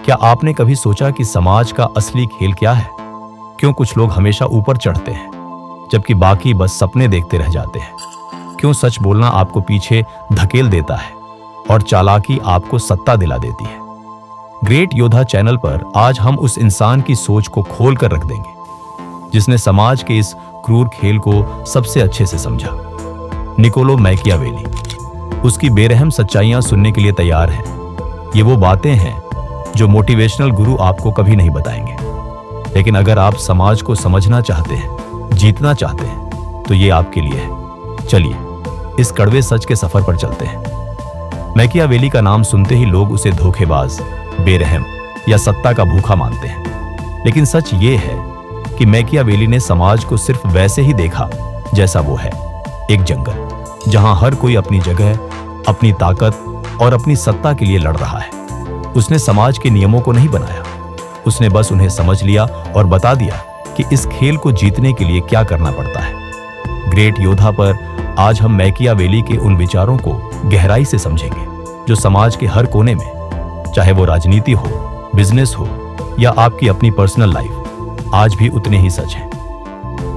क्या आपने कभी सोचा कि समाज का असली खेल क्या है? क्यों कुछ लोग हमेशा ऊपर चढ़ते हैं जबकि बाकी बस सपने देखते रह जाते हैं? क्यों सच बोलना आपको पीछे धकेल देता है और चालाकी आपको सत्ता दिला देती है? ग्रेट योद्धा चैनल पर आज हम उस इंसान की सोच को खोल कर रख देंगे जिसने समाज के इस क्रूर खेल को सबसे अच्छे से समझा। Niccolo Machiavelli. उसकी बेरहम सच्चाइयां सुनने के लिए तैयार हैं। ये वो बातें हैं जो मोटिवेशनल गुरु आपको कभी नहीं बताएंगे, लेकिन अगर आप समाज को समझना चाहते हैं, जीतना चाहते हैं, तो ये आपके लिए है। चलिए इस कड़वे सच के सफर पर चलते हैं। मैकियावेली का नाम सुनते ही लोग उसे धोखेबाज, बेरहम या सत्ता का भूखा मानते हैं, लेकिन सच ये है कि मैकियावेली ने समाज को सिर्फ वैसे ही देखा जैसा वो है, एक जंगल जहां हर कोई अपनी जगह, अपनी ताकत और अपनी सत्ता के लिए लड़ रहा है। उसने समाज के नियमों को नहीं बनाया, उसने बस उन्हें समझ लिया और बता दिया कि इस खेल को जीतने के लिए क्या करना पड़ता है। ग्रेट योद्धा पर आज हम मैकियावेली के उन विचारों को गहराई से समझेंगे जो समाज के हर कोने में, चाहे वो राजनीति हो, बिजनेस हो या आपकी अपनी पर्सनल लाइफ, आज भी उतने ही सच हैं।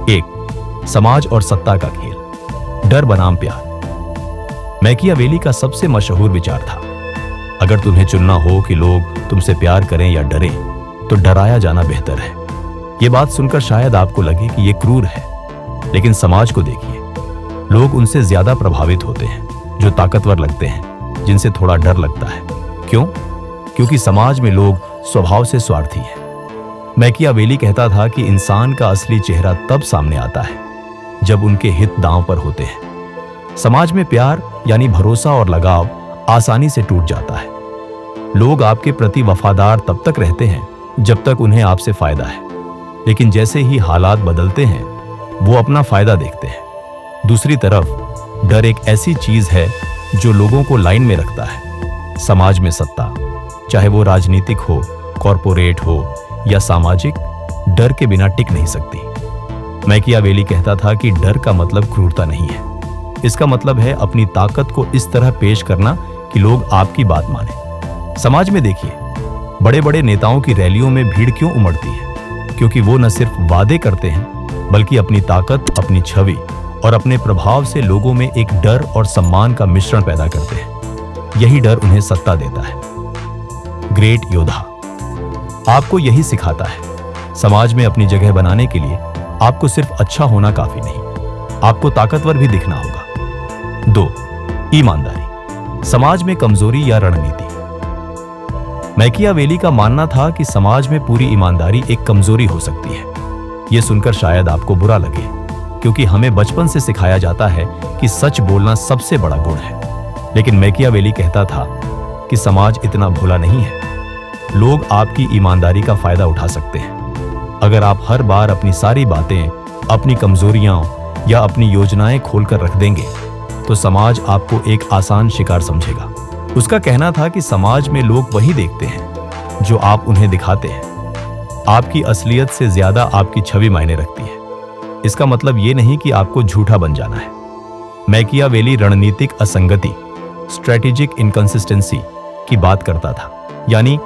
1. समाज और सत्ता का खेल। डर बनाम प्यार। मैकियावेली का सबसे मशहूर विचार था, अगर तुम्हें चुनना हो कि लोग तुमसे प्यार करें या डरें, तो डराया जाना बेहतर है। ये बात सुनकर शायद आपको लगे कि ये क्रूर है, लेकिन समाज को देखिए। लोग उनसे ज्यादा प्रभावित होते हैं जो ताकतवर लगते हैं, जिनसे थोड़ा डर लगता है। क्यों? क्योंकि समाज में लोग स्वभाव से स्वार्थी हैं। मैकियावेली कहता था कि इंसान का असली चेहरा तब सामने आता है जब उनके हित दांव पर होते हैं। समाज में प्यार यानी भरोसा और लगाव आसानी से टूट जाता है। लोग आपके प्रति वफादार तब तक रहते हैं जब तक उन्हें आपसे फायदा है, लेकिन जैसे ही हालात बदलते हैं वो अपना फायदा देखते हैं। दूसरी तरफ डर एक ऐसी चीज है जो लोगों को लाइन में रखता है। समाज में सत्ता, चाहे वो राजनीतिक हो, कॉरपोरेट हो या सामाजिक, डर के बिना टिक नहीं सकती। मैकियावेली कहता था कि डर का मतलब क्रूरता नहीं है, इसका मतलब है अपनी ताकत को इस तरह पेश करना कि लोग आपकी बात माने। समाज में देखिए, बड़े बड़े नेताओं की रैलियों में भीड़ क्यों उमड़ती है? क्योंकि वो न सिर्फ वादे करते हैं, बल्कि अपनी ताकत, अपनी छवि और अपने प्रभाव से लोगों में एक डर और सम्मान का मिश्रण पैदा करते हैं। यही डर उन्हें सत्ता देता है। ग्रेट योद्धा आपको यही सिखाता है, समाज में अपनी जगह बनाने के लिए आपको सिर्फ अच्छा होना काफी नहीं, आपको ताकतवर भी दिखना होगा। 2. ईमानदारी। समाज में कमजोरी या रणनीति। मैकियावेली का मानना था कि समाज में पूरी ईमानदारी एक कमजोरी हो सकती है। यह सुनकर शायद आपको बुरा लगे, क्योंकि हमें बचपन से सिखाया जाता है कि सच बोलना सबसे बड़ा गुण है। लेकिन मैकियावेली कहता था कि समाज इतना भोला नहीं है। लोग आपकी ईमानदारी का फायदा उठा सकते हैं। अगर आप हर बार अपनी सारी बातें, अपनी कमजोरियां या अपनी योजनाएं खोलकर रख देंगे, तो समाज आपको एक आसान शिकार समझेगा। उसका कहना था कि समाज में लोग वही देखते हैं जो आप उन्हें दिखाते हैं। आपकी असलियत से ज्यादा आपकी छवि मायने रखती है। इसका मतलब ये नहीं कि आपको झूठा बन जाना है। मैकियावेली रणनीतिक असंगति, स्ट्रेटेजिक इनकंसिस्टेंसी की बात करता था, यानी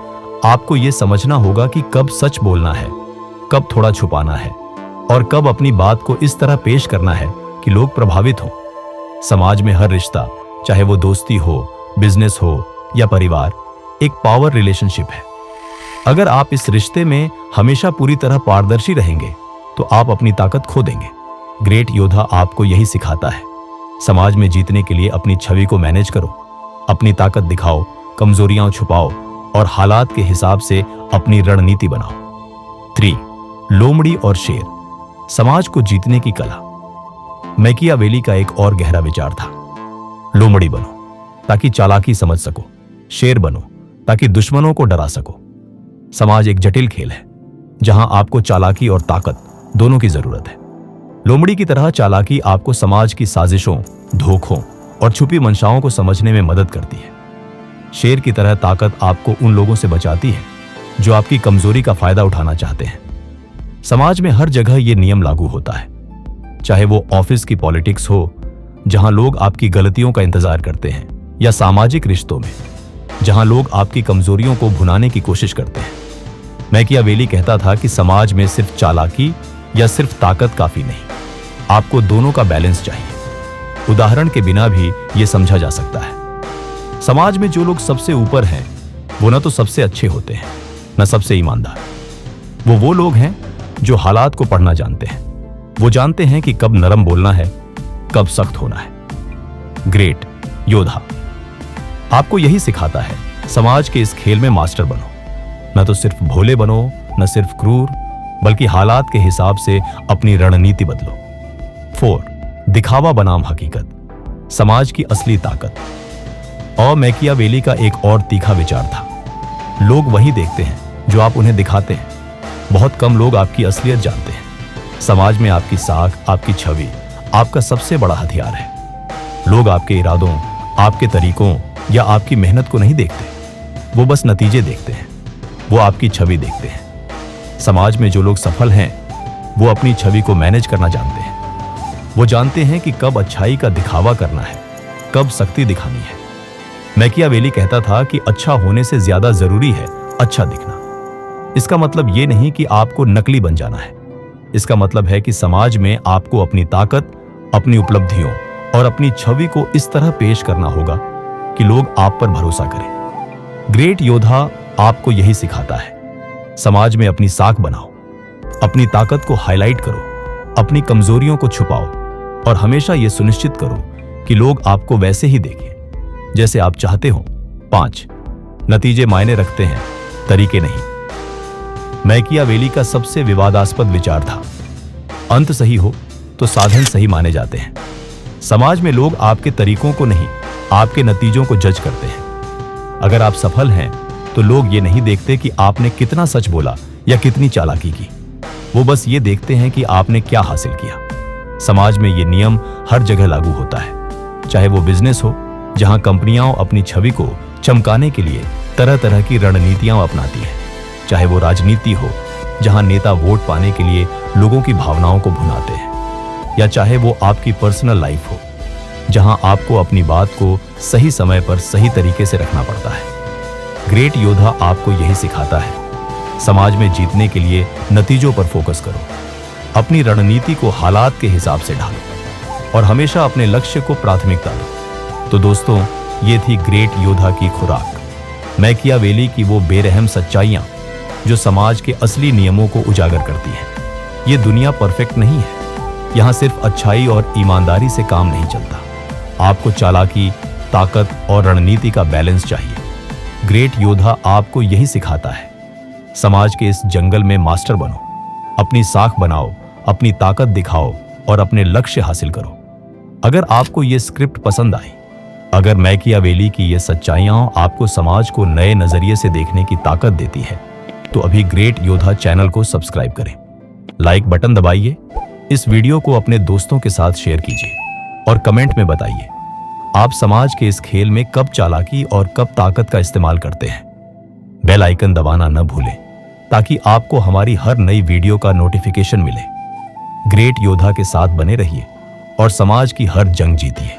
आपको यह समझना होगा कि कब सच बोलना है, कब थोड़ा छुपाना है और कब अपनी बात को इस तरह पेश करना है कि लोग प्रभावित हों। समाज में हर रिश्ता, चाहे वो दोस्ती हो, बिजनेस हो या परिवार, एक पावर रिलेशनशिप है। अगर आप इस रिश्ते में हमेशा पूरी तरह पारदर्शी रहेंगे तो आप अपनी ताकत खो देंगे। ग्रेट योद्धा आपको यही सिखाता है, समाज में जीतने के लिए अपनी छवि को मैनेज करो, अपनी ताकत दिखाओ, कमजोरियां छुपाओ और हालात के हिसाब से अपनी रणनीति बनाओ। 3. लोमड़ी और शेर। समाज को जीतने की कला। मैकियावेली का एक और गहरा विचार था, लोमड़ी बनो ताकि चालाकी समझ सको, शेर बनो ताकि दुश्मनों को डरा सको। समाज एक जटिल खेल है जहां आपको चालाकी और ताकत दोनों की जरूरत है। लोमड़ी की तरह चालाकी आपको समाज की साजिशों, धोखों और छुपी मंशाओं को समझने में मदद करती है। शेर की तरह ताकत आपको उन लोगों से बचाती है जो आपकी कमजोरी का फायदा उठाना चाहते हैं। समाज में हर जगह यह नियम लागू होता है, चाहे वो ऑफिस की पॉलिटिक्स हो जहां लोग आपकी गलतियों का इंतजार करते हैं, या सामाजिक रिश्तों में जहां लोग आपकी कमजोरियों को भुनाने की कोशिश करते हैं। मैकियावेली कहता था कि समाज में सिर्फ चालाकी या सिर्फ ताकत काफी नहीं, आपको दोनों का बैलेंस चाहिए। उदाहरण के बिना भी यह समझा जा सकता है। समाज में जो लोग सबसे ऊपर हैं वो न तो सबसे अच्छे होते हैं न सबसे ईमानदार। वो लोग हैं जो हालात को पढ़ना जानते हैं। वो जानते हैं कि कब नरम बोलना है, कब सख्त होना है। ग्रेट योद्धा आपको यही सिखाता है। समाज के इस खेल में मास्टर बनो, न तो सिर्फ भोले बनो, न सिर्फ क्रूर, बल्कि हालात के हिसाब से अपनी रणनीति बदलो। 4 दिखावा बनाम हकीकत, समाज की असली ताकत। और मैकियावेली का एक और तीखा विचार था, लोग वही देखते हैं जो आप उन्हें दिखाते हैं। बहुत कम लोग आपकी असलियत जानते हैं। समाज में आपकी साख, आपकी छवि आपका सबसे बड़ा हथियार है। लोग आपके इरादों, आपके तरीकों या आपकी मेहनत को नहीं देखते, वो बस नतीजे देखते हैं। वो आपकी छवि देखते हैं। समाज में जो लोग सफल हैं वो अपनी छवि को मैनेज करना जानते हैं। वो जानते हैं कि कब अच्छाई का दिखावा करना है, कब शक्ति दिखानी है। मैकियावेली कहता था कि अच्छा होने से ज्यादा जरूरी है अच्छा दिखना। इसका मतलब ये नहीं कि आपको नकली बन जाना है। इसका मतलब है कि समाज में आपको अपनी ताकत, अपनी उपलब्धियों और अपनी छवि को इस तरह पेश करना होगा कि लोग आप पर भरोसा करें। ग्रेट योद्धा आपको यही सिखाता है। समाज में अपनी साख बनाओ, अपनी ताकत को हाईलाइट करो, अपनी कमजोरियों को छुपाओ और हमेशा यह सुनिश्चित करो कि लोग आपको वैसे ही देखें जैसे आप चाहते हो। 5 नतीजे मायने रखते हैं, तरीके नहीं। मैकियावेली का सबसे विवादास्पद विचार था, अंत सही हो तो साधन सही माने जाते हैं। समाज में लोग आपके तरीकों को नहीं, आपके नतीजों को जज करते हैं। अगर आप सफल हैं तो लोग ये नहीं देखते कि आपने कितना सच बोला या कितनी चालाकी की। वो बस ये देखते हैं कि आपने क्या हासिल किया। समाज में ये नियम हर जगह लागू होता है, चाहे वो बिजनेस हो जहां कंपनियां अपनी छवि को चमकाने के लिए तरह तरह की रणनीतियां अपनाती हैं, चाहे वो राजनीति हो जहां नेता वोट पाने के लिए लोगों की भावनाओं को भुनाते हैं, या चाहे वो आपकी पर्सनल लाइफ हो जहां आपको अपनी बात को सही समय पर सही तरीके से रखना पड़ता है। ग्रेट योद्धा आपको यही सिखाता है, समाज में जीतने के लिए नतीजों पर फोकस करो, अपनी रणनीति को हालात के हिसाब से ढालो और हमेशा अपने लक्ष्य को प्राथमिकता दो। तो दोस्तों, ये थी ग्रेट योद्धा की खुराक, मैकियावेली की वो बेरहम सच्चाइयां जो समाज के असली नियमों को उजागर करती हैं। ये दुनिया परफेक्ट नहीं है, यहाँ सिर्फ अच्छाई और ईमानदारी से काम नहीं चलता। आपको चालाकी, ताकत और रणनीति का बैलेंस चाहिए। ग्रेट योद्धा आपको यही सिखाता है। समाज के इस जंगल में मास्टर बनो, अपनी साख बनाओ, अपनी ताकत दिखाओ और अपने लक्ष्य हासिल करो। अगर आपको ये स्क्रिप्ट पसंद आई, अगर मैकियावेली की ये सच्चाइयां आपको समाज को नए नजरिए से देखने की ताकत देती है, तो अभी ग्रेट योद्धा चैनल को सब्सक्राइब करें, लाइक बटन दबाइए, इस वीडियो को अपने दोस्तों के साथ शेयर कीजिए और कमेंट में बताइए आप समाज के इस खेल में कब चालाकी और कब ताकत का इस्तेमाल करते हैं। बेल आइकन दबाना न भूलें ताकि आपको हमारी हर नई वीडियो का नोटिफिकेशन मिले। ग्रेट योद्धा के साथ बने रहिए और समाज की हर जंग जीतिए।